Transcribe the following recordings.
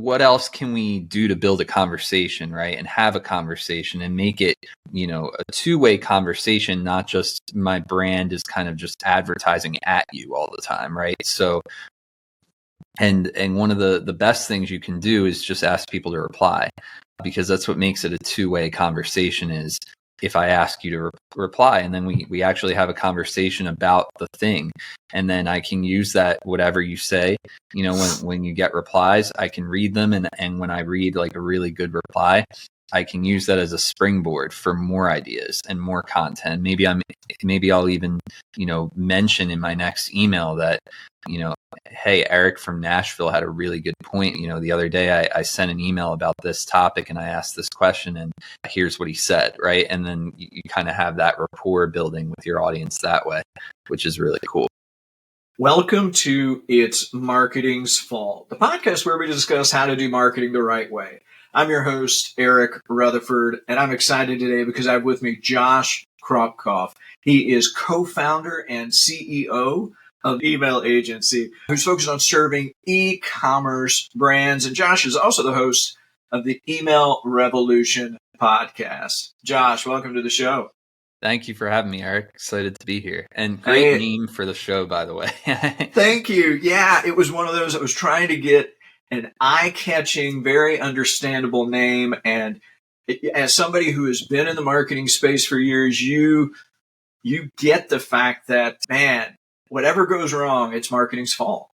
what else can we do to build a conversation, right? And have a conversation and make it, a two-way conversation, not just my brand is kind of just advertising at you all the time, right? So, and one of the best things you can do is just ask people to reply, because that's what makes it a two-way conversation is if I ask you to reply, and then we actually have a conversation about the thing, and then I can use that, whatever you say, when you get replies, I can read them. And when I read like a really good reply, I can use that as a springboard for more ideas and more content. Maybe I'll even, mention in my next email that, hey, Eric from Nashville had a really good point. The other day I sent an email about this topic and I asked this question and here's what he said, right? And then you kind of have that rapport building with your audience that way, which is really cool. Welcome to It's Marketing's Fault, the podcast where we discuss how to do marketing the right way. I'm your host, Eric Rutherford, and I'm excited today because I have with me Josh Kropkof. He is co-founder and CEO of Email Agency, who's focused on serving e-commerce brands. And Josh is also the host of the Email Revolution podcast. Josh, welcome to the show. Thank you for having me, Eric. Excited to be here. And great name for the show, by the way. Thank you. Yeah, it was one of those that was trying to get an eye-catching, very understandable name. And as somebody who has been in the marketing space for years, you get the fact that, man, whatever goes wrong, it's marketing's fault.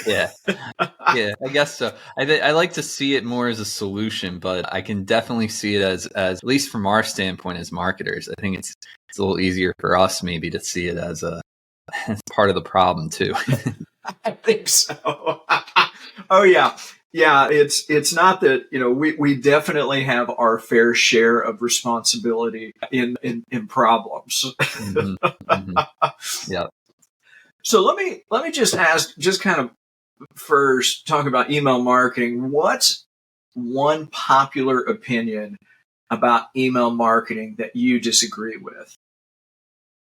Yeah, I guess so. I like to see it more as a solution, but I can definitely see it as at least from our standpoint as marketers. I think it's a little easier for us maybe to see it as part of the problem too. I think so. Oh yeah. Yeah, it's not that, we definitely have our fair share of responsibility in problems. Mm-hmm. Mm-hmm. Yeah. So let me just ask, just kind of first talk about email marketing. What's one popular opinion about email marketing that you disagree with?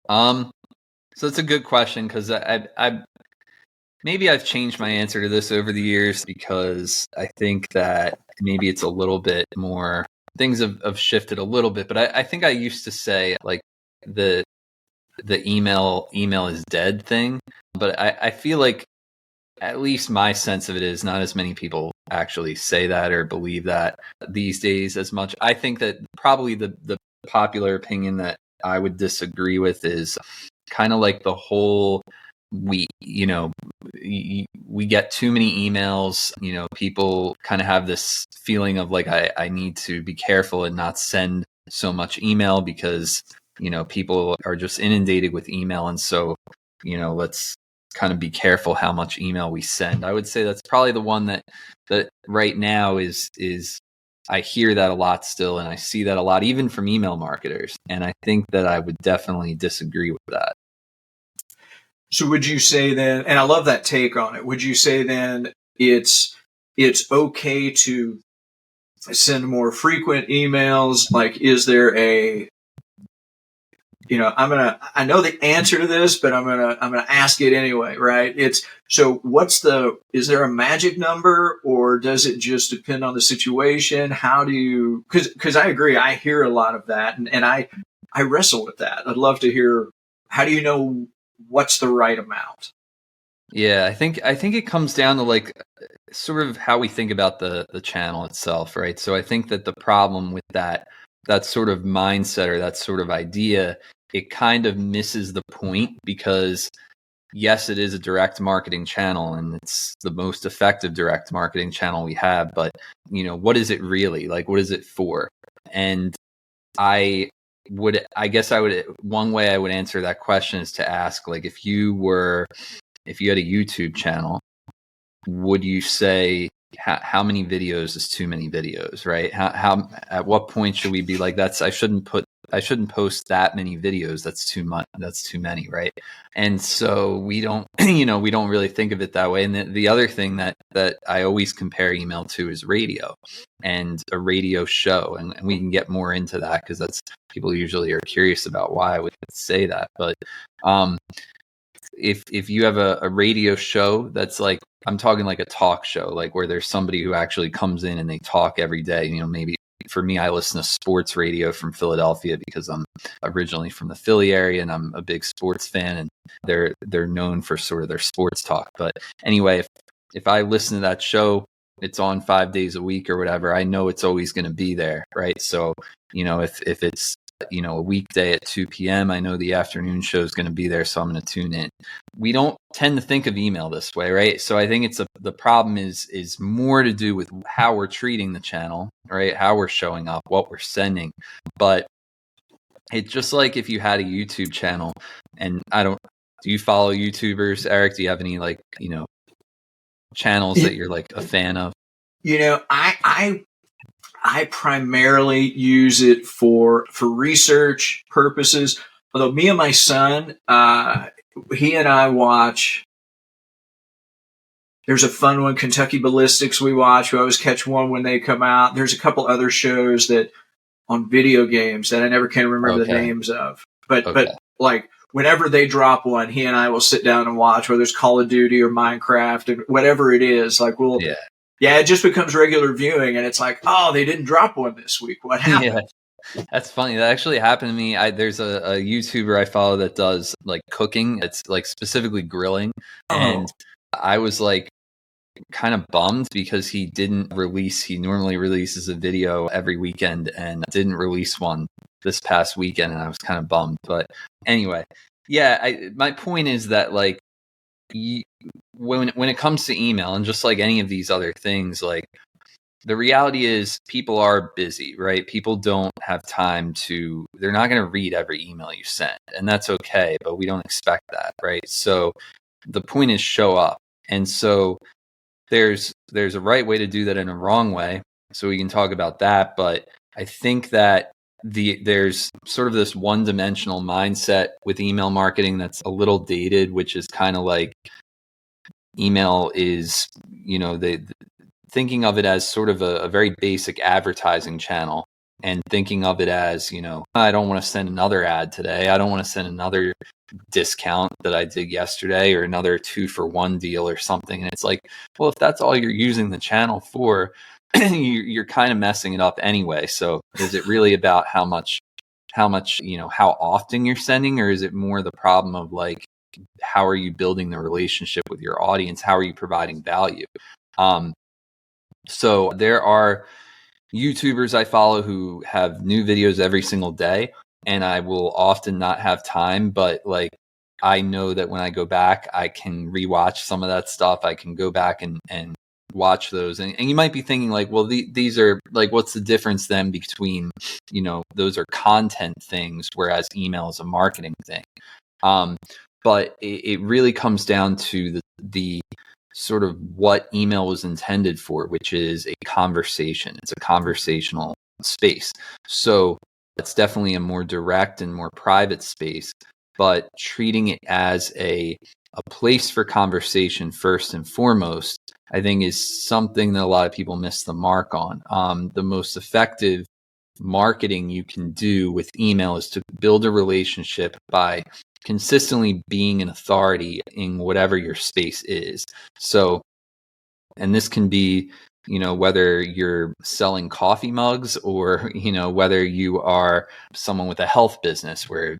So it's a good question because maybe I've changed my answer to this over the years because I think that maybe it's a little bit more, things have shifted a little bit, but I think I used to say like the email is dead thing, but I feel like at least my sense of it is not as many people actually say that or believe that these days as much. I think that probably the popular opinion that I would disagree with is kind of like the whole we get too many emails, people kind of have this feeling of like I need to be careful and not send so much email because people are just inundated with email. And so, let's kind of be careful how much email we send. I would say that's probably the one that right now is I hear that a lot still. And I see that a lot, even from email marketers. And I think that I would definitely disagree with that. So would you say then, and I love that take on it, would you say then it's okay to send more frequent emails? Like, is there I know the answer to this, but I'm gonna ask it anyway, right? Is there a magic number, or does it just depend on the situation? How do you, because I agree, I hear a lot of that, and I wrestle with that. I'd love to hear, how do you know what's the right amount? Yeah, I think it comes down to like sort of how we think about the channel itself, right? So I think that the problem with that sort of mindset or that sort of idea, it kind of misses the point because yes, it is a direct marketing channel and it's the most effective direct marketing channel we have, but what is it really? Like, what is it for? And one way I would answer that question is to ask, like, if you had a YouTube channel, would you say how many videos is too many videos, right? How at what point should we be like, I shouldn't post that many videos. That's too much. That's too many, right? And so we don't, we don't really think of it that way. And the other thing that I always compare email to is radio and a radio show. And we can get more into that because that's, people usually are curious about why I would say that. But if you have a radio show that's like, I'm talking like a talk show, like where there's somebody who actually comes in and they talk every day, maybe for me, I listen to sports radio from Philadelphia because I'm originally from the Philly area and I'm a big sports fan, and they're known for sort of their sports talk. But anyway, if I listen to that show, it's on 5 days a week or whatever, I know it's always going to be there, right? So, if it's a weekday at 2 p.m., I know the afternoon show is going to be there, so I'm going to tune in. We don't tend to think of email this way, right? So I think the problem is more to do with how we're treating the channel, right? How we're showing up, what we're sending. But it's just like if you had a YouTube channel, and do you follow YouTubers, Eric? Do you have any channels that you're like a fan of? I primarily use it for research purposes. Although me and my son, he and I watch. There's a fun one, Kentucky Ballistics. We watch. We always catch one when they come out. There's a couple other shows that on video games that I never can remember the names of. But like whenever they drop one, he and I will sit down and watch, whether it's Call of Duty or Minecraft and whatever it is. Like it just becomes regular viewing, and it's like, oh, they didn't drop one this week. What happened? Yeah, that's funny. That actually happened to me. There's a YouTuber I follow that does like cooking. It's like specifically grilling. And I was like kind of bummed because he didn't release. He normally releases a video every weekend and didn't release one this past weekend. And I was kind of bummed. But anyway, my point is that like, when it comes to email, and just like any of these other things, like the reality is people are busy, right? People don't have time they're not going to read every email you send, and that's okay, but we don't expect that, right? So the point is show up. And so there's a right way to do that and a wrong way. So we can talk about that, but I think that there's sort of this one-dimensional mindset with email marketing that's a little dated, which is kind of like email is, thinking of it as sort of a very basic advertising channel, and thinking of it as, I don't want to send another ad today. I don't want to send another discount that I did yesterday or another 2-for-1 deal or something. And it's like, well, if that's all you're using the channel for, you're kind of messing it up anyway. So is it really about how much, how often you're sending, or is it more the problem of like, how are you building the relationship with your audience? How are you providing value? So there are YouTubers I follow who have new videos every single day, and I will often not have time, but like, I know that when I go back, I can rewatch some of that stuff. I can go back and watch those. And you might be thinking like, well, these are like, what's the difference then between, those are content things, whereas email is a marketing thing. But it really comes down to the sort of what email was intended for, which is a conversation. It's a conversational space. So it's definitely a more direct and more private space, but treating it as a place for conversation first and foremost, I think is something that a lot of people miss the mark on. The most effective marketing you can do with email is to build a relationship by consistently being an authority in whatever your space is. So, and this can be, whether you're selling coffee mugs or, whether you are someone with a health business where,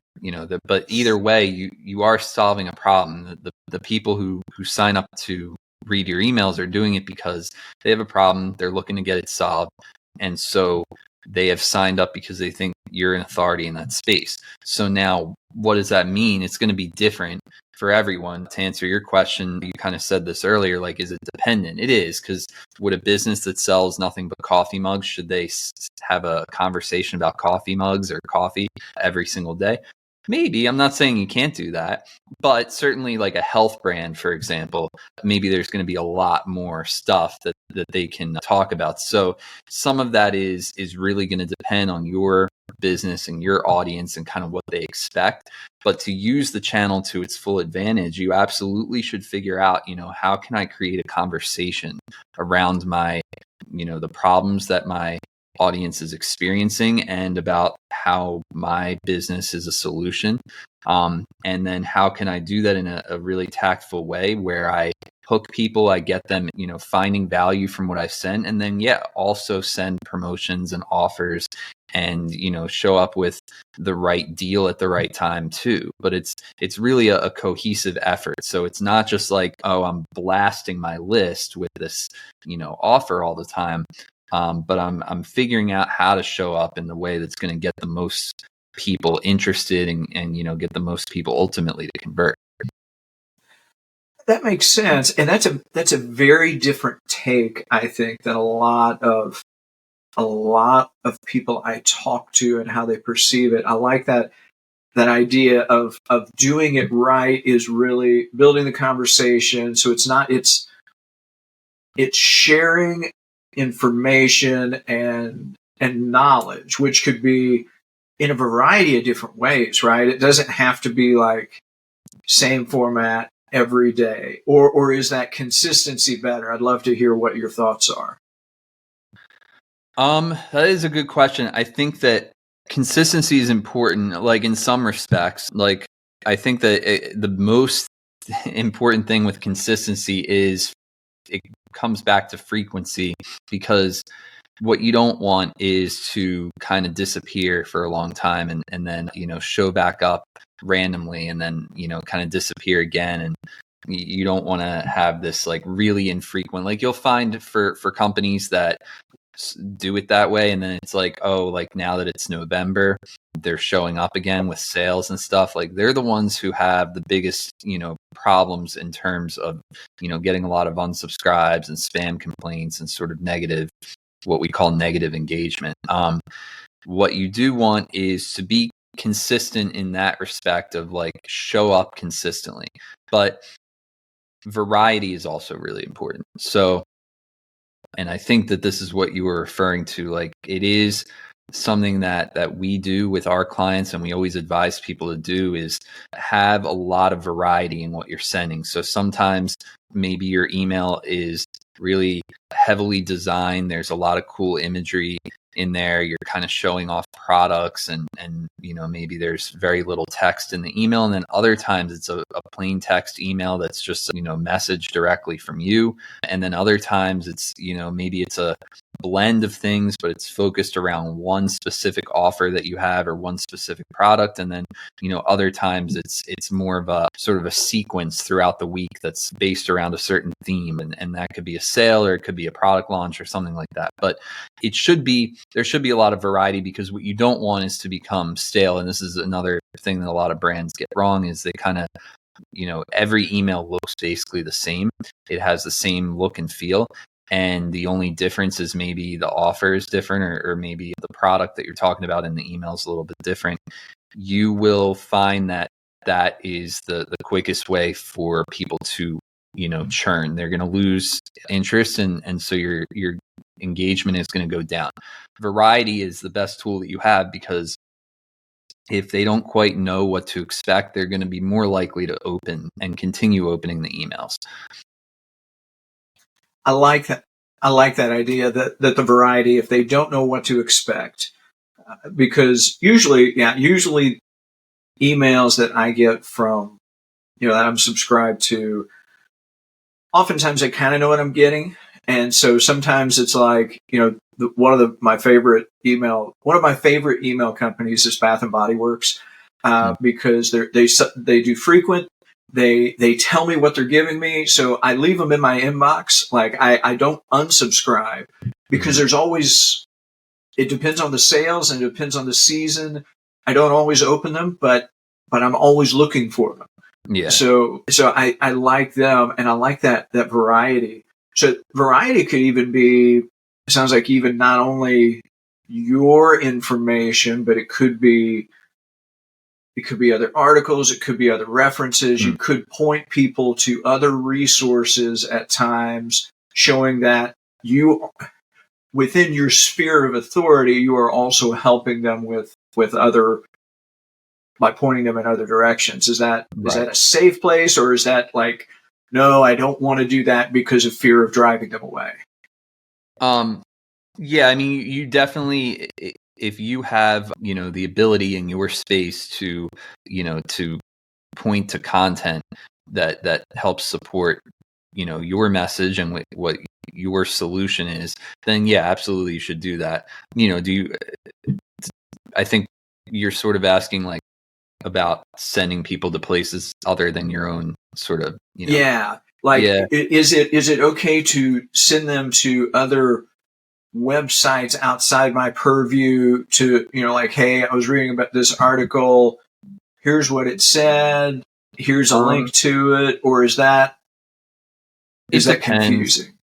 but either way, you are solving a problem. The people who sign up to read your emails are doing it because they have a problem. They're looking to get it solved. And so they have signed up because they think you're an authority in that space. So now what does that mean? It's going to be different for everyone. To answer your question, you kind of said this earlier, like, is it dependent? It is, because would a business that sells nothing but coffee mugs, should they have a conversation about coffee mugs or coffee every single day? Maybe. I'm not saying you can't do that, but certainly like a health brand, for example, maybe there's going to be a lot more stuff that they can talk about. So some of that is really going to depend on your business and your audience and kind of what they expect. But to use the channel to its full advantage, you absolutely should figure out, how can I create a conversation around my, the problems that my audience is experiencing and about how my business is a solution. And then how can I do that in a really tactful way where I hook people, I get them, finding value from what I've sent, and then also send promotions and offers and show up with the right deal at the right time too. But it's really a cohesive effort. So it's not just like, oh, I'm blasting my list with this offer all the time, but I'm figuring out how to show up in the way that's going to get the most people interested and get the most people ultimately to convert. That makes sense, and that's a very different take, I think, than a lot of people I talk to and how they perceive it. I like that idea of doing it right is really building the conversation. So it's sharing information and knowledge, which could be in a variety of different ways, right? It doesn't have to be like same format every day, or is that consistency better? I'd love to hear what your thoughts are. That is a good question. I think that consistency is important, like in some respects. Like I think that the most important thing with consistency is it comes back to frequency, because what you don't want is to kind of disappear for a long time and then show back up randomly and then kind of disappear again. And you don't want to have this like really infrequent, like you'll find for companies that do it that way, and then it's like, oh, like now that it's November, they're showing up again with sales and stuff. Like they're the ones who have the biggest problems in terms of getting a lot of unsubscribes and spam complaints and sort of negative, what we call negative engagement. What you do want is to be consistent in that respect of like show up consistently, but variety is also really important. So, and I think that this is what you were referring to. Like it is something that we do with our clients and we always advise people to do, is have a lot of variety in what you're sending. So sometimes maybe your email is really heavily designed. There's a lot of cool imagery in there. You're kind of showing off products and maybe there's very little text in the email. And then other times it's a plain text email that's just, message directly from you. And then other times it's, maybe it's a blend of things, but it's focused around one specific offer that you have or one specific product. And then, other times it's more of a sort of a sequence throughout the week that's based around a certain theme. And that could be a sale or it could be a product launch or something like that. But there should be a lot of variety, because what you don't want is to become stale. And this is another thing that a lot of brands get wrong, is they kind of, every email looks basically the same. It has the same look and feel. And the only difference is maybe the offer is different, or maybe the product that you're talking about in the email is a little bit different. You will find that is the quickest way for people to, churn. They're going to lose interest. And so your engagement is going to go down. Variety is the best tool that you have, because if they don't quite know what to expect, they're going to be more likely to open and continue opening the emails. I like that. I like that idea that the variety, if they don't know what to expect, because usually emails that I get from, that I'm subscribed to, oftentimes I kind of know what I'm getting. And so sometimes it's like, one of my favorite email companies is Bath and Body Works, because they do frequent. They tell me what they're giving me, so I leave them in my inbox. Like I don't unsubscribe, because there's always, it depends on the sales and it depends on the season. I don't always open them, but I'm always looking for them. Yeah. So I like them, and I like that variety. So variety could even be, it sounds like, even not only your information, but it could be other articles, it could be other references. You could point people to other resources at times, showing that you, within your sphere of authority, you are also helping them with other, by pointing them in other directions. Is that a safe place, or is that like, no, I don't want to do that because of fear of driving them away? Yeah, I mean, you definitely, if you have, the ability in your space to point to content that helps support, your message and what your solution is, then yeah, absolutely you should do that. I think you're sort of asking like about sending people to places other than your own sort of, Yeah. Like, yeah. is it okay to send them to other websites outside my purview to, like, hey, I was reading about this article. Here's what it said. Here's a link to it. Or is that It depends. confusing?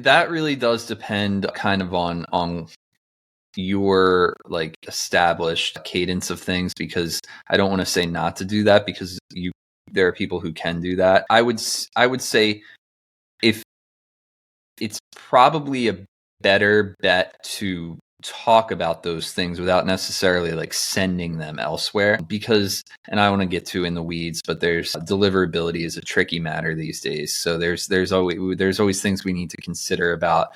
That really does depend kind of on your like established cadence of things, because I don't want to say not to do that, because there are people who can do that. I would say if it's probably a better bet to talk about those things without necessarily like sending them elsewhere, because, and I want to get to in the weeds, but there's deliverability is a tricky matter these days. So there's always things we need to consider about,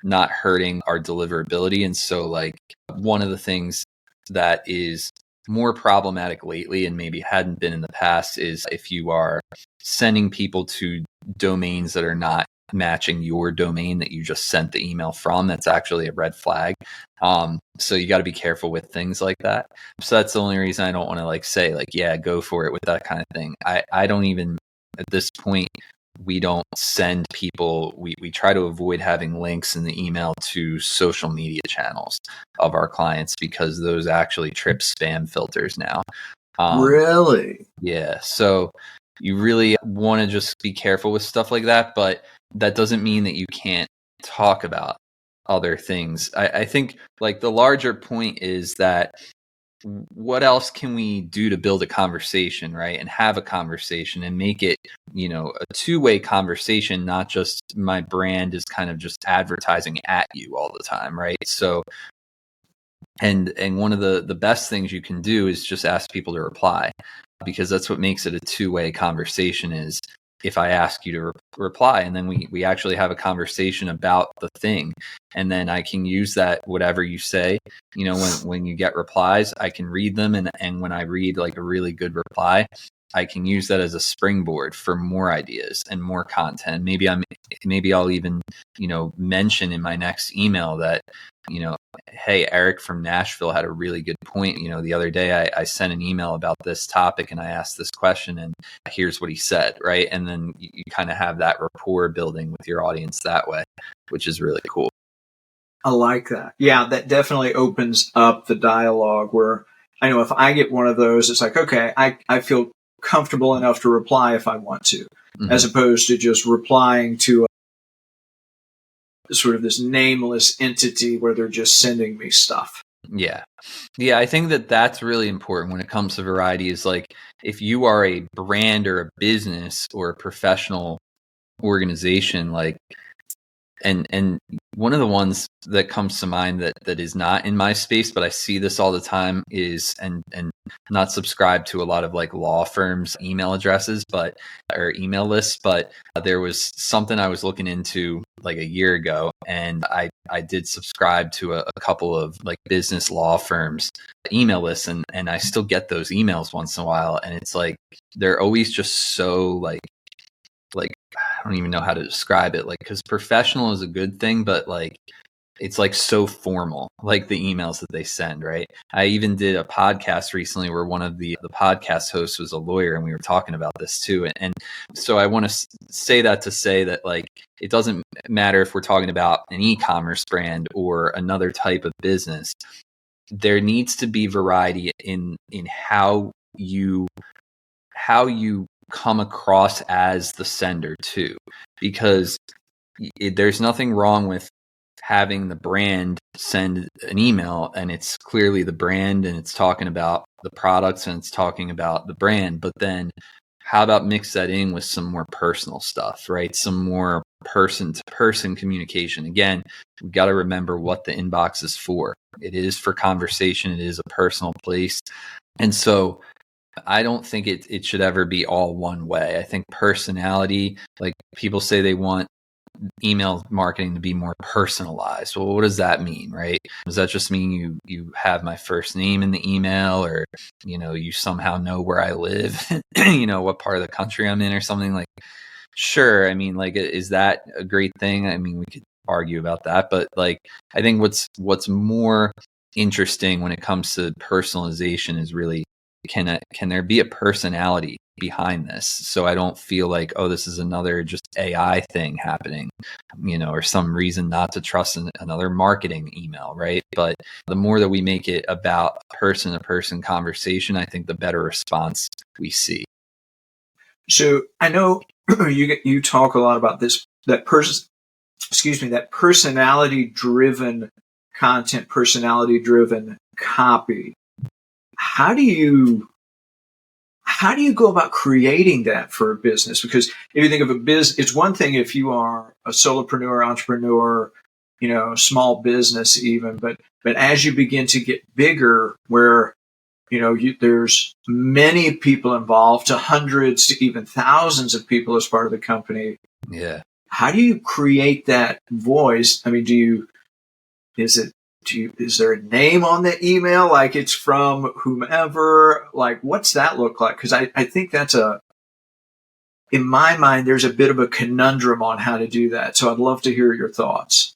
not hurting our deliverability. And so like one of the things that is more problematic lately and maybe hadn't been in the past is if you are sending people to domains that are not matching your domain that you just sent the email from. That's actually a red flag. So you got to be careful with things like that. So that's the only reason I don't want to like say like, yeah, go for it with that kind of thing. I don't even, at this point, we don't send people, we try to avoid having links in the email to social media channels of our clients, because those actually trip spam filters now. Really? Yeah. So you really want to just be careful with stuff like that, but that doesn't mean that you can't talk about other things. I think like the larger point is that what else can we do to build a conversation, right? And have a conversation and make it, a two-way conversation, not just my brand is kind of just advertising at you all the time, right? So and one of the best things you can do is just ask people to reply, because that's what makes it a two-way conversation. Is if I ask you to reply, and then we actually have a conversation about the thing, and then I can use that, whatever you say, when you get replies, I can read them, and when I read like a really good reply, I can use that as a springboard for more ideas and more content. Maybe I'll even, mention in my next email that, hey, Eric from Nashville had a really good point. The other day I sent an email about this topic and I asked this question, and here's what he said, right? And then you kind of have that rapport building with your audience that way, which is really cool. I like that. Yeah, that definitely opens up the dialogue, where I know if I get one of those, it's like, okay, I feel comfortable enough to reply if I want to, as opposed to just replying to sort of this nameless entity where they're just sending me stuff. Yeah. I think that that's really important when it comes to variety, is like, if you are a brand or a business or a professional organization, like, and one of the ones that comes to mind that is not in my space, but I see this all the time, is, and not subscribe to a lot of like law firms email addresses, or email lists, but there was something I was looking into like a year ago, and I did subscribe to a couple of like business law firms email lists, and I still get those emails once in a while, and it's like they're always just so like I don't even know how to describe it, like, because professional is a good thing, but like it's like so formal, like the emails that they send, right? I even did a podcast recently where one of the podcast hosts was a lawyer, and we were talking about this too. And so I want to say that to say that like it doesn't matter if we're talking about an e-commerce brand or another type of business. There needs to be variety in how you come across as the sender too, because there's nothing wrong with having the brand send an email and it's clearly the brand and it's talking about the products and it's talking about the brand, but then how about mix that in with some more personal stuff, right? Some more person to person communication. Again, we got to remember what the inbox is for. It is for conversation. It is a personal place. And so I don't think it should ever be all one way. I think personality, like people say they want email marketing to be more personalized. Well, what does that mean, right? Does that just mean you have my first name in the email, or you somehow know where I live, what part of the country I'm in, or something like? Sure. I mean, like, is that a great thing? I mean, we could argue about that, but like, I think what's more interesting when it comes to personalization is really, can there be a personality behind this? So I don't feel like, oh, this is another just AI thing happening, or some reason not to trust another marketing email, right? But the more that we make it about person to person conversation, I think the better response we see. So I know you talk a lot about that personality driven content, personality driven copy. How do you go about creating that for a business? Because if you think of a business, it's one thing if you are a solopreneur, entrepreneur, small business even, but as you begin to get bigger, where there's many people involved, to hundreds to even thousands of people as part of the company. Yeah. How do you create that voice? I mean, is there a name on the email? Like it's from whomever? Like, what's that look like? Because I think in my mind, there's a bit of a conundrum on how to do that. So I'd love to hear your thoughts.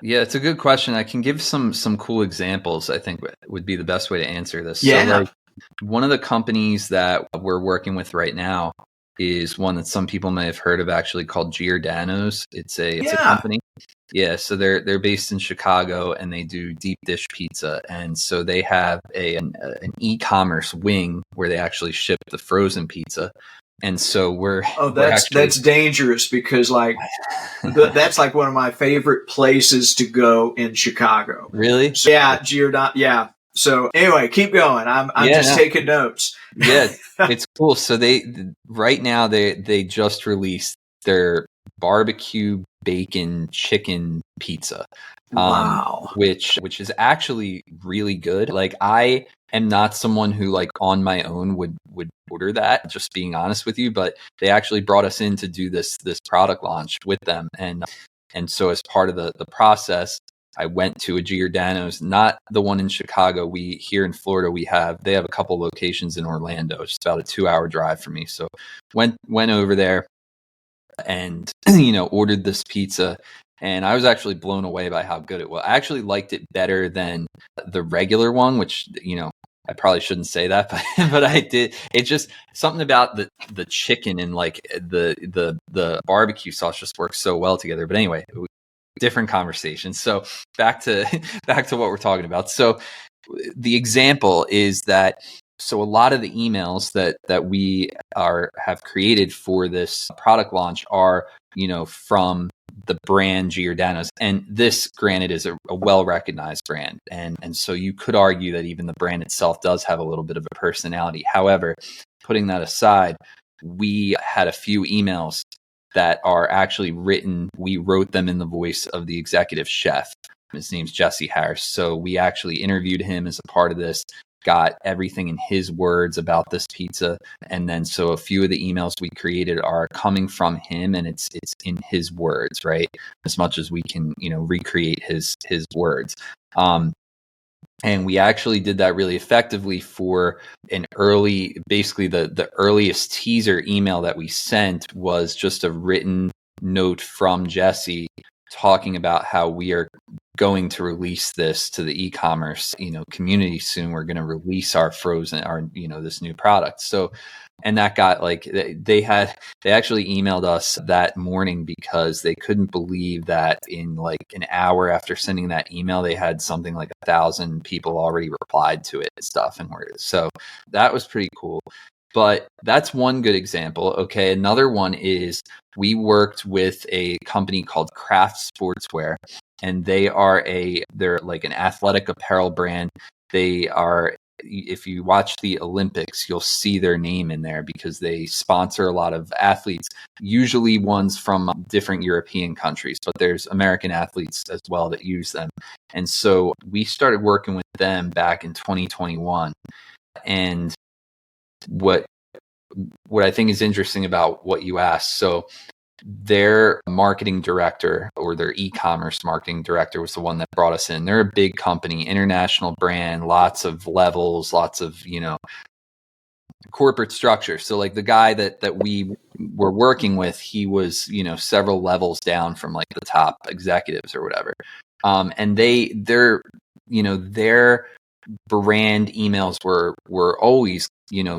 Yeah, it's a good question. I can give some cool examples, I think would be the best way to answer this. Yeah. So like, one of the companies that we're working with right now is one that some people may have heard of, actually, called Giordano's. It's a company. Yeah, so they're based in Chicago, and they do deep dish pizza. And so they have an e-commerce wing where they actually ship the frozen pizza. And so that's dangerous, because like that's like one of my favorite places to go in Chicago. Really? So, yeah, Giordano. Yeah. So anyway, keep going. I'm just taking notes. Yeah, it's cool. So right now they just released their barbecue bacon chicken pizza. Wow. Which is actually really good. Like, I am not someone who, like, on my own would order that, just being honest with you, but they actually brought us in to do this product launch with them. And so as part of the process, I went to a Giordano's, not the one in Chicago. Here in Florida, they have a couple locations in Orlando. It's about a 2-hour drive from me. So went over there and, ordered this pizza. And I was actually blown away by how good it was. I actually liked it better than the regular one, which, I probably shouldn't say that, but I did. It's just something about the chicken and like the barbecue sauce just works so well together. But anyway, different conversation. So back to what we're talking about. So the example is that, so a lot of the emails that we have created for this product launch are, from the brand Giordano's. And this, granted, is a well-recognized brand. And so you could argue that even the brand itself does have a little bit of a personality. However, putting that aside, we had a few emails that are actually written. We wrote them in the voice of the executive chef. His name's Jesse Harris. So we actually interviewed him as a part of this, got everything in his words about this pizza. And then, so a few of the emails we created are coming from him, and it's in his words, right? As much as we can, recreate his words. And we actually did that really effectively for basically the earliest teaser email that we sent was just a written note from Jesse talking about how we are going to release this to the e-commerce, community soon. We're going to release our this new product. So, and that got, like, they actually emailed us that morning because they couldn't believe that in like an hour after sending that email, they had something like 1,000 people already replied to it and stuff. And so that was pretty cool. But that's one good example. Okay. Another one is, we worked with a company called Craft Sportswear, and they're like an athletic apparel brand. They are, if you watch the Olympics, you'll see their name in there because they sponsor a lot of athletes, usually ones from different European countries, but there's American athletes as well that use them. And so we started working with them back in 2021. And what I think is interesting about what you asked. So their marketing director or their e-commerce marketing director was the one that brought us in. They're a big company, international brand, lots of levels, lots of, corporate structure. So like the guy that we were working with, he was, several levels down from like the top executives or whatever. And their brand emails were always,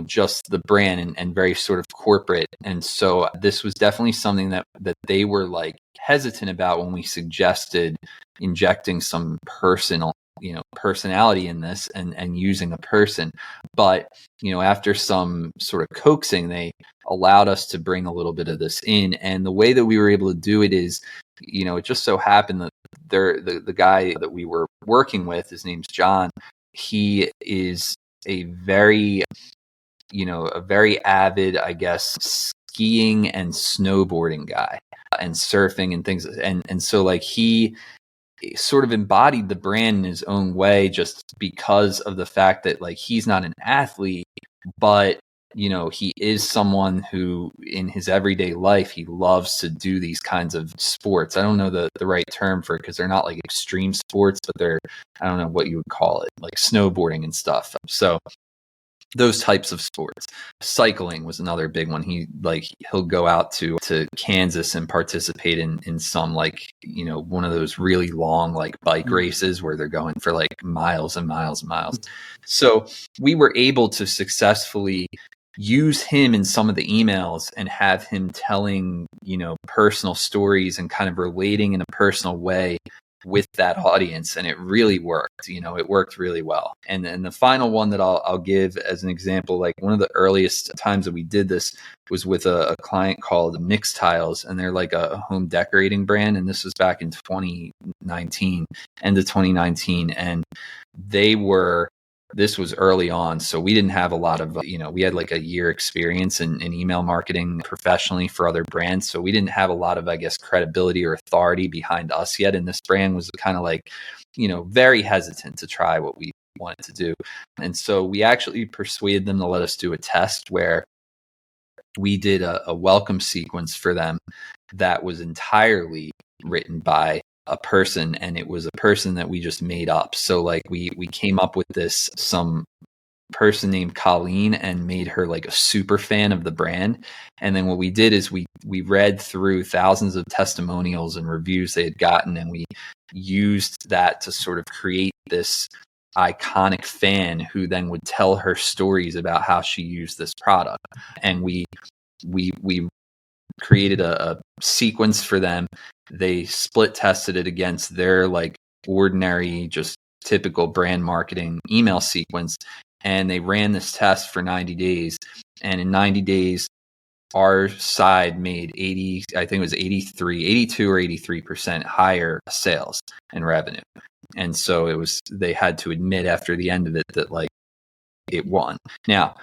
just the brand and very sort of corporate. And so this was definitely something that they were like hesitant about when we suggested injecting some personality in this and using a person. But, after some sort of coaxing, they allowed us to bring a little bit of this in. And the way that we were able to do it is, it just so happened that the guy that we were working with, his name's John. He is a very avid, I guess, skiing and snowboarding guy and surfing and things. And so like he sort of embodied the brand in his own way, just because of the fact that like he's not an athlete, but he is someone who in his everyday life, he loves to do these kinds of sports. I don't know the right term for it because they're not like extreme sports, but they're, I don't know what you would call it, like snowboarding and stuff. So those types of sports. Cycling was another big one. He'll go out to Kansas and participate in some like, one of those really long like bike races where they're going for like miles and miles and miles. So we were able to successfully use him in some of the emails and have him telling, personal stories and kind of relating in a personal way with that audience. And it really worked. It worked really well. And then the final one that I'll give as an example, like one of the earliest times that we did this was with a client called Mix Tiles, and they're like a home decorating brand. And this was back in 2019, end of 2019. And this was early on. So we didn't have a lot of, we had like a year experience in email marketing professionally for other brands. So we didn't have a lot of, I guess, credibility or authority behind us yet. And this brand was kind of like, very hesitant to try what we wanted to do. And so we actually persuaded them to let us do a test where we did a welcome sequence for them that was entirely written by a person, and it was a person that we just made up. So like we came up with some person named Colleen and made her like a super fan of the brand. And then what we did is we read through thousands of testimonials and reviews they had gotten, and we used that to sort of create this iconic fan who then would tell her stories about how she used this product. And we created a sequence for them. They split tested it against their like ordinary, just typical brand marketing email sequence. And they ran this test for 90 days. And in 90 days, our side made 82 or 83% higher sales and revenue. And so they had to admit after the end of it that like it won. Now,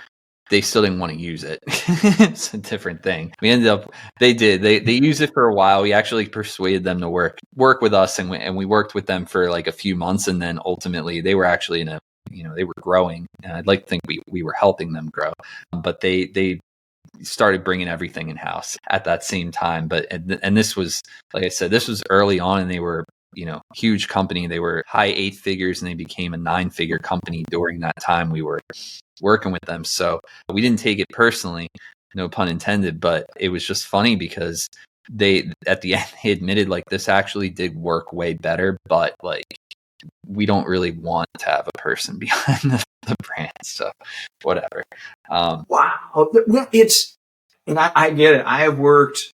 they still didn't want to use it. It's a different thing. We ended up, they used it for a while. We actually persuaded them to work with us, and we worked with them for like a few months. And then ultimately they were actually they were growing, and I'd like to think we were helping them grow, but they started bringing everything in house at that same time. But, and this was, like I said, this was early on, and they were, huge company. They were high 8 figures, and they became a 9-figure company during that time we were working with them. So we didn't take it personally, no pun intended, but it was just funny because they, at the end, they admitted like this actually did work way better, but like we don't really want to have a person behind the brand. So whatever. Wow. Well, and I get it. I've worked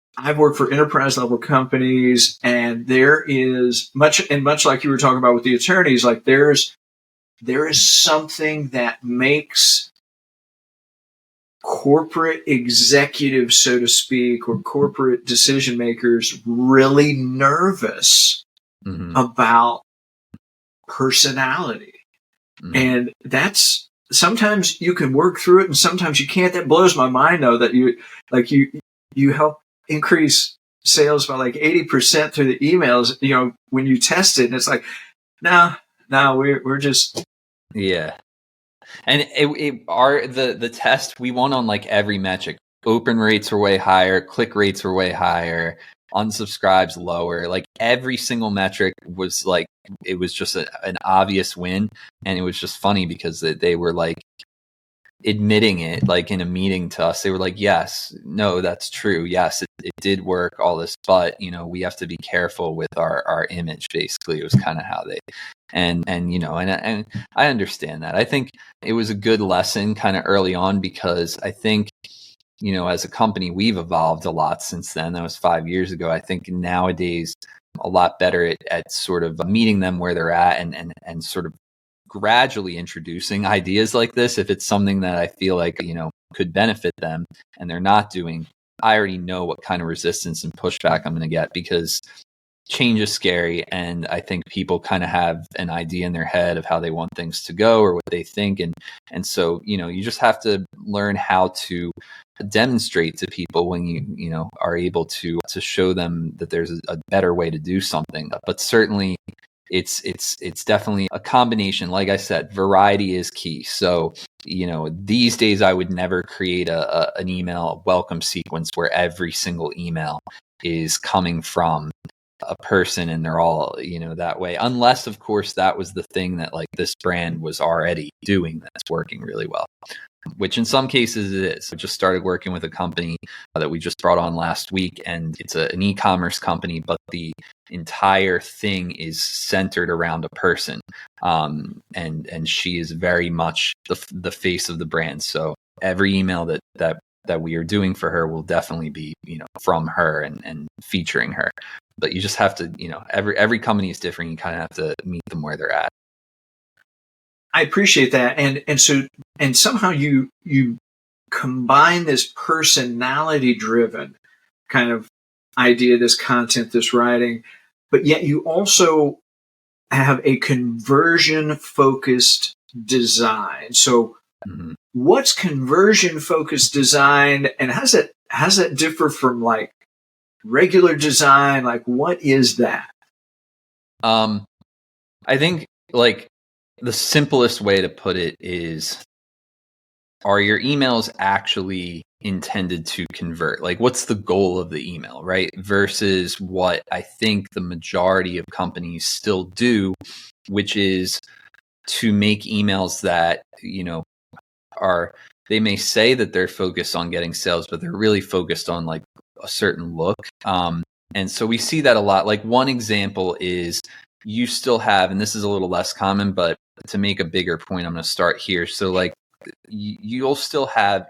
for enterprise level companies, and there is much like you were talking about with the attorneys, like there is something that makes corporate executives, so to speak, or corporate decision makers really nervous about personality. And that's, sometimes you can work through it and sometimes you can't. That blows my mind though, that you help increase sales by like 80% through the emails, when you test it, and it's like, no, we're just. Yeah. And the test, we won on like every metric. open rates were way higher, click rates were way higher, unsubscribes lower. Like every single metric was like, it was just an obvious win. And it was just funny because they were like admitting it, like in a meeting to us. They were like, yes, no, that's true. Yes, it did work, all this, but we have to be careful with our image. Basically, it was kind of how they, and I understand that. I think it was a good lesson kind of early on, because I think, as a company, we've evolved a lot since then. That was 5 years ago. I think nowadays a lot better at sort of meeting them where they're at, and sort of gradually introducing ideas like this. If it's something that I feel like, could benefit them and they're not doing, I already know what kind of resistance and pushback I'm going to get, because change is scary. And I think people kind of have an idea in their head of how they want things to go or what they think. And so, you just have to learn how to demonstrate to people when you are able to show them that there's a better way to do something. But certainly it's definitely a combination. Like I said, variety is key. So, these days I would never create an email welcome sequence where every single email is coming from a person and they're all, that way. Unless, of course, that was the thing that like this brand was already doing that's working really well, which in some cases it is. We just started working with a company that we just brought on last week, and it's an e-commerce company, but the entire thing is centered around a person. And she is very much the face of the brand. So every email that we are doing for her will definitely be, from her and featuring her. But you just have to, every company is different. You kind of have to meet them where they're at. I appreciate that. And somehow you combine this personality driven kind of idea, this content, this writing, but yet you also have a conversion focused design. So what's conversion focused design, and how does that differ from like regular design? Like, what is that? I think like the simplest way to put it is, are your emails actually intended to convert? Like, what's the goal of the email, right? Versus what I think the majority of companies still do, which is to make emails that, they may say that they're focused on getting sales, but they're really focused on like a certain look. And so we see that a lot. Like one example is, you still have, and this is a little less common, but to make a bigger point, I'm going to start here. So like you'll still have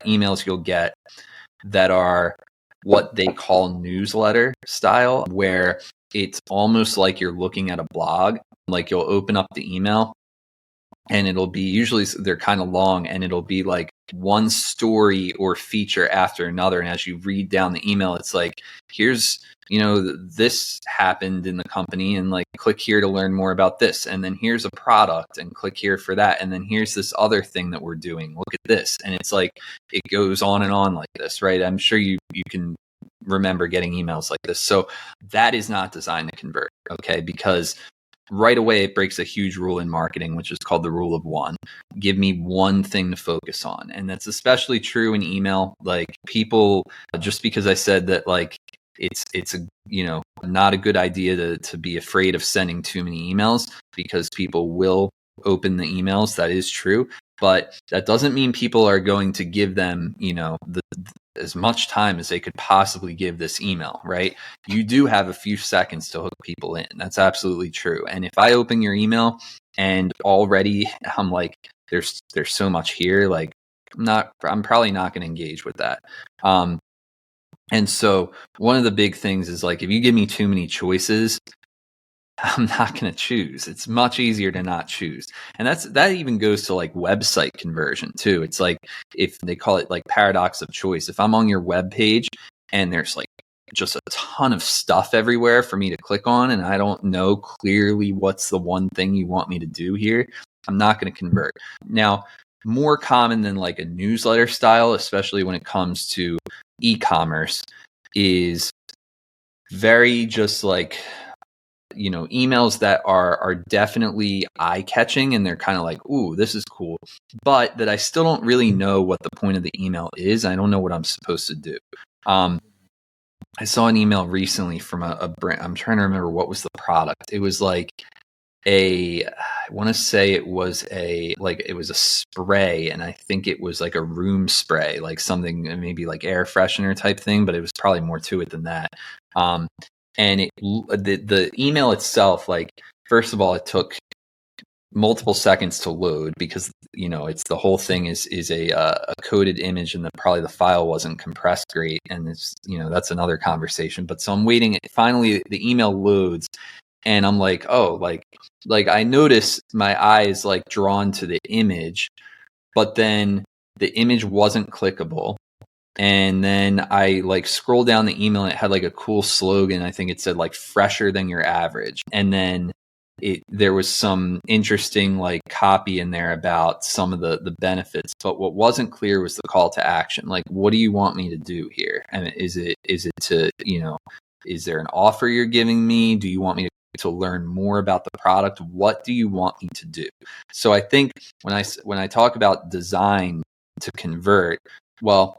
emails you'll get that are what they call newsletter style, where it's almost like you're looking at a blog. Like you'll open up the email and it'll be, usually they're kind of long, and it'll be like one story or feature after another. And as you read down the email, it's like, here's, this happened in the company, and like click here to learn more about this. And then here's a product, and click here for that. And then here's this other thing that we're doing. Look at this. And it's like, it goes on and on like this, right? I'm sure you can remember getting emails like this. So that is not designed to convert, okay? Because right away, it breaks a huge rule in marketing, which is called the rule of one. Give me one thing to focus on. And that's especially true in email. Like people, just because I said that, like, it's a, not a good idea to be afraid of sending too many emails, because people will open the emails. That is true. But that doesn't mean people are going to give them, as much time as they could possibly give this email, right? You do have a few seconds to hook people in. That's absolutely true. And if I open your email and already I'm like, there's so much here, like I'm probably not going to engage with that. And so one of the big things is like, if you give me too many choices, I'm not going to choose. It's much easier to not choose. And that even goes to like website conversion too. It's like, if they call it like paradox of choice. If I'm on your web page and there's like just a ton of stuff everywhere for me to click on, and I don't know clearly what's the one thing you want me to do here, I'm not going to convert. Now, more common than like a newsletter style, especially when it comes to e-commerce, is very just like emails that are definitely eye catching and they're kind of like, ooh, this is cool, but that I still don't really know what the point of the email is. I don't know what I'm supposed to do. I saw an email recently from a brand. I'm trying to remember what was the product. It was like I want to say it was a spray, and I think it was like a room spray, like something maybe like air freshener type thing, but it was probably more to it than that. And the email itself, like, first of all, it took multiple seconds to load because it's the whole thing is a coded image, and probably the file wasn't compressed great, and it's that's another conversation. But so I'm waiting. Finally, the email loads, and I'm like, oh, like I notice my eyes like drawn to the image, but then the image wasn't clickable. And then I like scroll down the email, and it had like a cool slogan. I think it said like fresher than your average. And then there was some interesting like copy in there about some of the benefits, but what wasn't clear was the call to action. Like, what do you want me to do here? And is it to, is there an offer you're giving me? Do you want me to learn more about the product? What do you want me to do? So I think when I talk about design to convert, well,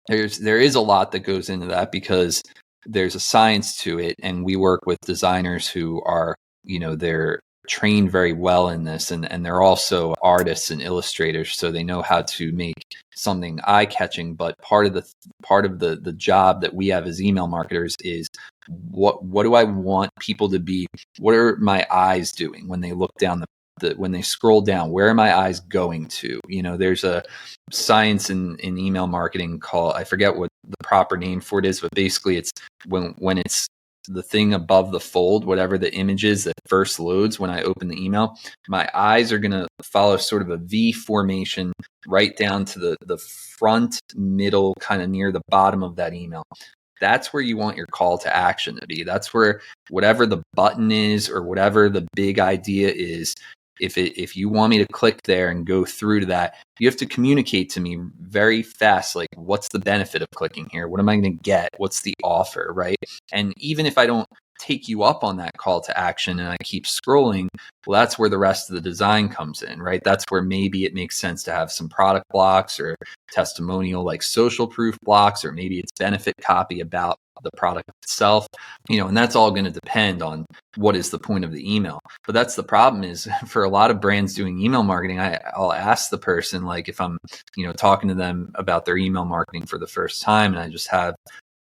there is a lot that goes into that because there's a science to it, and we work with designers who are, they're trained very well in this, and they're also artists and illustrators, so they know how to make something eye-catching. But part of the job that we have as email marketers is what do I want people to be? What are my eyes doing when they look down when they scroll down? Where are my eyes going to? There's a science in email marketing called, I forget what the proper name for it is, but basically it's when it's the thing above the fold, whatever the image is that first loads when I open the email, my eyes are going to follow sort of a V formation right down to the front middle, kind of near the bottom of that email. That's where you want your call to action to be. That's where whatever the button is or whatever the big idea is, if you want me to click there and go through to that, you have to communicate to me very fast, like, what's the benefit of clicking here? What am I going to get? What's the offer, right? And even if I don't take you up on that call to action and I keep scrolling, well, that's where the rest of the design comes in, right? That's where maybe it makes sense to have some product blocks or testimonial like social proof blocks, or maybe it's benefit copy about the product itself, and that's all going to depend on what is the point of the email. But that's the problem is for a lot of brands doing email marketing, I'll ask the person, like, if I'm, talking to them about their email marketing for the first time, and I just have,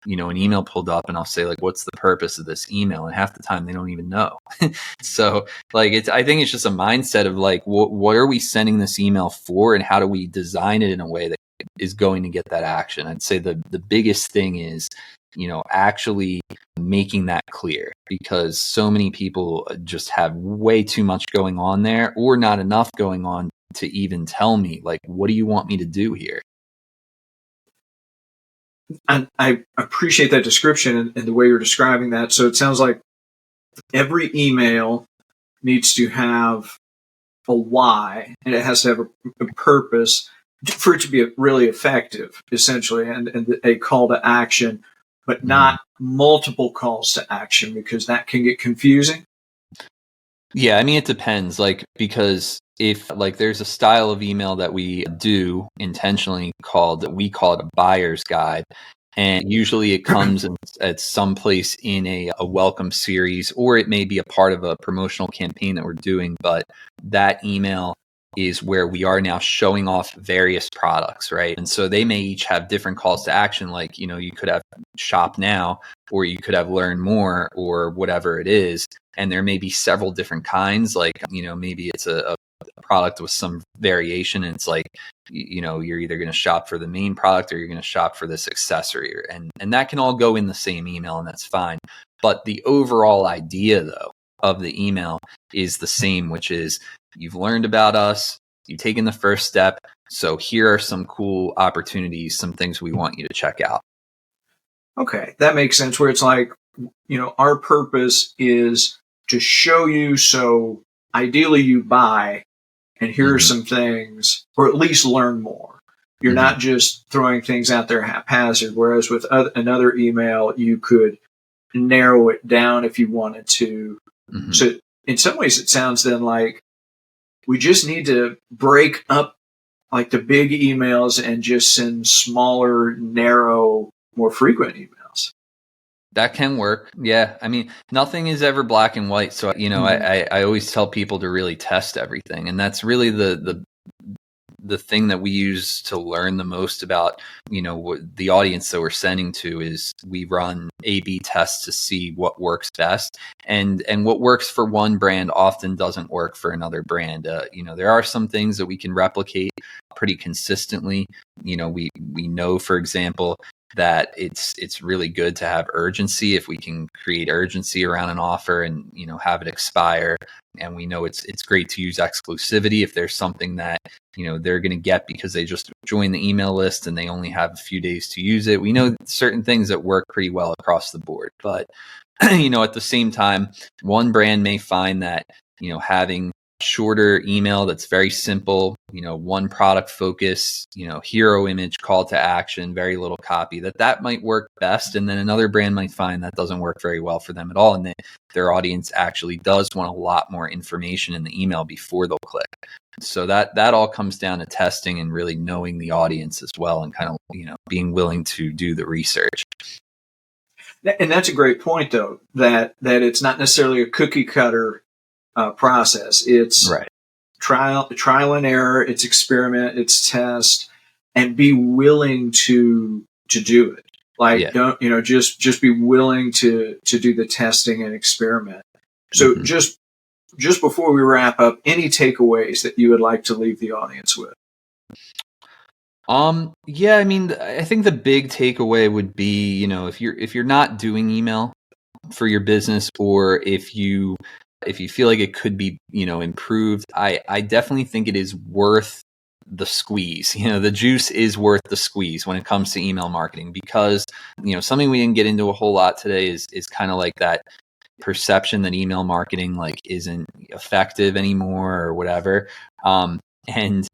an email pulled up, and I'll say, like, what's the purpose of this email? And half the time they don't even know. So like, I think it's just a mindset of like, what are we sending this email for, and how do we design it in a way that is going to get that action? I'd say the biggest thing is, actually making that clear, because so many people just have way too much going on there, or not enough going on to even tell me, like, what do you want me to do here? I appreciate that description and the way you're describing that. So it sounds like every email needs to have a why, and it has to have a purpose for it to be really effective, essentially, and a call to action, but not multiple calls to action, because that can get confusing. Yeah, I mean, it depends, like, because if like there's a style of email that we do intentionally we call it a buyer's guide. And usually it comes at some place in a welcome series, or it may be a part of a promotional campaign that we're doing. But that email is where we are now showing off various products, right? And so they may each have different calls to action. Like, you could have shop now, or you could have learn more, or whatever it is. And there may be several different kinds. Like, maybe it's a product with some variation, and it's like, you're either going to shop for the main product, or you're going to shop for this accessory, and that can all go in the same email, and that's fine. But the overall idea, though, of the email is the same, which is, you've learned about us, you've taken the first step, so here are some cool opportunities, some things we want you to check out. Okay, that makes sense, where it's like, our purpose is to show you, so ideally you buy, and here are some things, or at least learn more. You're not just throwing things out there haphazard, whereas with another email, you could narrow it down if you wanted to, Mm-hmm. So in some ways, it sounds then like we just need to break up like the big emails and just send smaller, narrow, more frequent emails. That can work. Yeah. I mean, nothing is ever black and white. So, I always tell people to really test everything. And that's really the thing that we use to learn the most about, what the audience that we're sending to is we run A/B tests to see what works best. And what works for one brand often doesn't work for another brand. There are some things that we can replicate pretty consistently. We know, for example, that it's really good to have urgency. If we can create urgency around an offer and have it expire, and we know it's great to use exclusivity if there's something that they're going to get because they just joined the email list and they only have a few days to use it. We know certain things that work pretty well across the board, but at the same time, one brand may find that having shorter email that's very simple, one product focus, hero image, call to action, very little copy, that might work best. And then another brand might find that doesn't work very well for them at all. And their audience actually does want a lot more information in the email before they'll click. So that all comes down to testing and really knowing the audience as well, and kind of, being willing to do the research. And that's a great point, though, that it's not necessarily a cookie cutter process. It's right. Trial and error. It's experiment. It's test, and be willing to do it. Like, don't just be willing to do the testing and experiment. So just before we wrap up, any takeaways that you would like to leave the audience with? Yeah, I mean, I think the big takeaway would be, if you're not doing email for your business, or if you feel like it could be, improved, I definitely think it is worth the squeeze. The juice is worth the squeeze when it comes to email marketing, because, something we didn't get into a whole lot today is kind of like that perception that email marketing like isn't effective anymore or whatever. And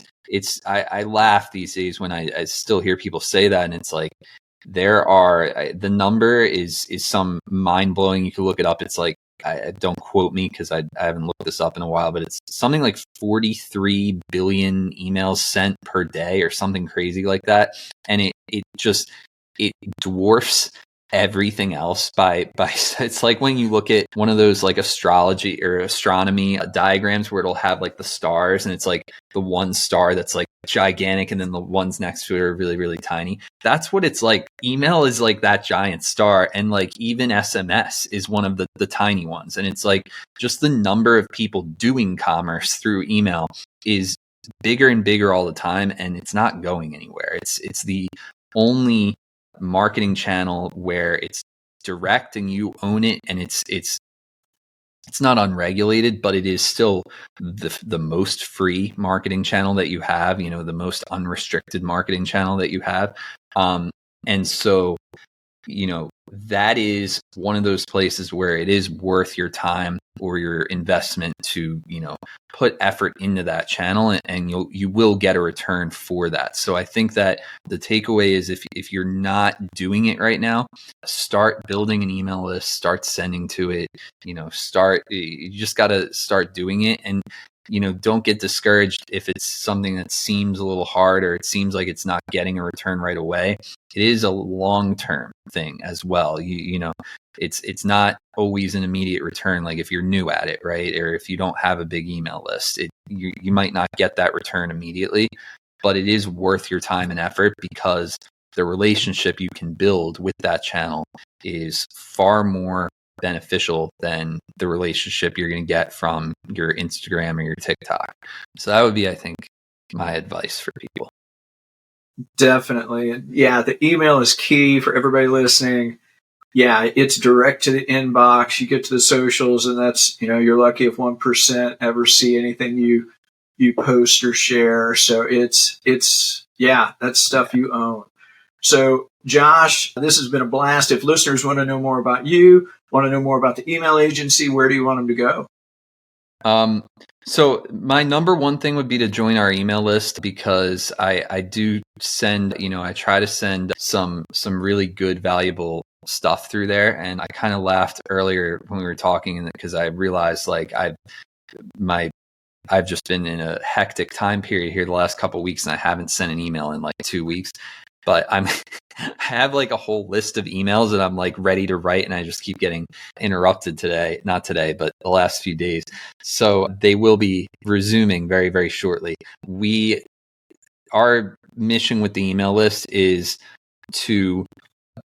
I laugh these days when I still hear people say that, and it's like, the number is some mind blowing. You can look it up. It's like, don't quote me because I haven't looked this up in a while, but it's something like 43 billion emails sent per day or something crazy like that. And it dwarfs everything else by it's like when you look at one of those like astrology or astronomy diagrams where it'll have like the stars, and it's like the one star that's like gigantic and then the ones next to it are really, really tiny. That's what it's like. Email is like that giant star, and like even SMS is one of the tiny ones. And it's like just the number of people doing commerce through email is bigger and bigger all the time, and it's not going anywhere. It's the only marketing channel where it's direct and you own it, and it's not unregulated, but it is still the most free marketing channel that you have, the most unrestricted marketing channel that you have. And so, that is one of those places where it is worth your time or your investment to, put effort into that channel, and you will get a return for that. So I think that the takeaway is, if you're not doing it right now, start building an email list, start sending to it, you just got to start doing it. And don't get discouraged if it's something that seems a little hard, or it seems like it's not getting a return right away. It is a long-term thing as well. It's not always an immediate return. Like if you're new at it, right? Or if you don't have a big email list, you might not get that return immediately, but it is worth your time and effort, because the relationship you can build with that channel is far more beneficial than the relationship you're going to get from your Instagram or your TikTok. So that would be, I think, my advice for people. Definitely. And yeah, the email is key for everybody listening. Yeah, it's direct to the inbox. You get to the socials, and that's, you're lucky if 1% ever see anything you post or share. So it's that's stuff you own. So Josh, this has been a blast. If listeners want to know more about you, want to know more about the email agency, where do you want them to go? So my number one thing would be to join our email list, because I do send, I try to send some really good, valuable stuff through there. And I kind of laughed earlier when we were talking because I realized like I've just been in a hectic time period here the last couple of weeks, and I haven't sent an email in like 2 weeks. But I have like a whole list of emails that I'm like ready to write, and I just keep getting interrupted not today, but the last few days. So they will be resuming very, very shortly. Our mission with the email list is to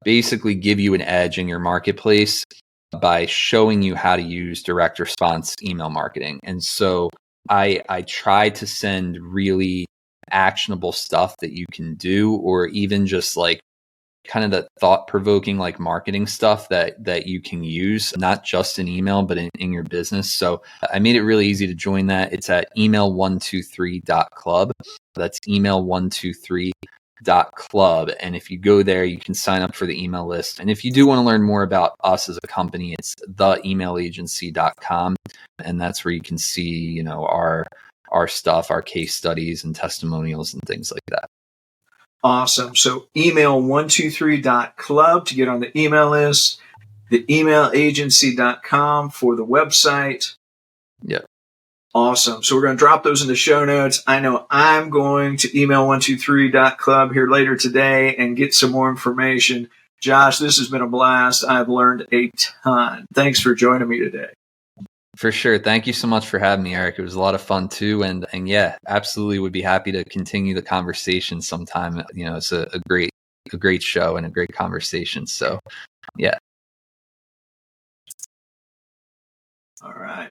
basically give you an edge in your marketplace by showing you how to use direct response email marketing. And so I try to send really actionable stuff that you can do, or even just like kind of the thought-provoking like marketing stuff that you can use, not just in email, but in your business. So I made it really easy to join that. It's at email123.club. That's email123.club. And if you go there, you can sign up for the email list. And if you do want to learn more about us as a company, it's theemailagency.com. And that's where you can see, our stuff, our case studies and testimonials and things like that. Awesome. So email123.club to get on the email list, the emailagency.com for the website. Yep. Awesome. So we're going to drop those in the show notes. I know I'm going to email123.club here later today and get some more information. Josh, this has been a blast. I've learned a ton. Thanks for joining me today. For sure. Thank you so much for having me, Eric. It was a lot of fun too. And yeah, absolutely would be happy to continue the conversation sometime. It's a great show and a great conversation. So yeah. All right.